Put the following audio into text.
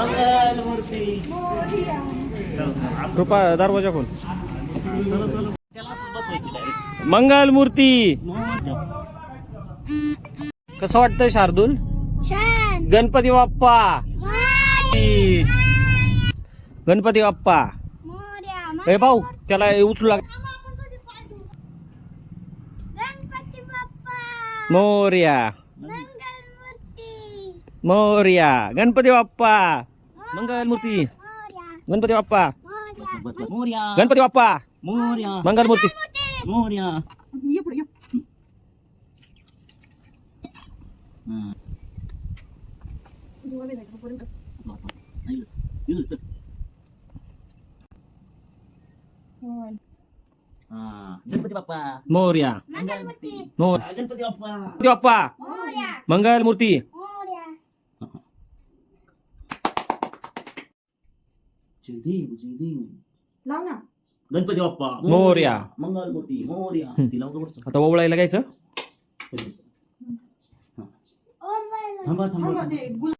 मंगलमूर्ती कृपा दरवाजा खोल. त्याला असंच बसवायची direct. मंगलमूर्ती. कसं वाटतंय शार्दूल? छान. गणपती बाप्पा. गणपती बाप्पा. हे भाऊ त्याला उचलू लाग. गणपती बाप्पा. मोर्या मंगलमूर्ती. मोर्या. गणपती बाप्पा. मंगलमूर्ती. गणपती बाप्पा. बस बस. मोरया गणपती बाप्पा. मोरया मंगलमूर्ती. मोरया. गणपती बाप्पा. मोर्या. मंगलमूर्ती. गणपती बाप्पा. गणपती बाप्पा. मोरया. मंगलमूर्ती. मोरया. लाव ना. गणपती बाप्पा मोरया. मंगलमूर्ती मोरया. तिला वरचं. आता ओवळायला घ्यायचं. ओर बायला. थांबा थांबा.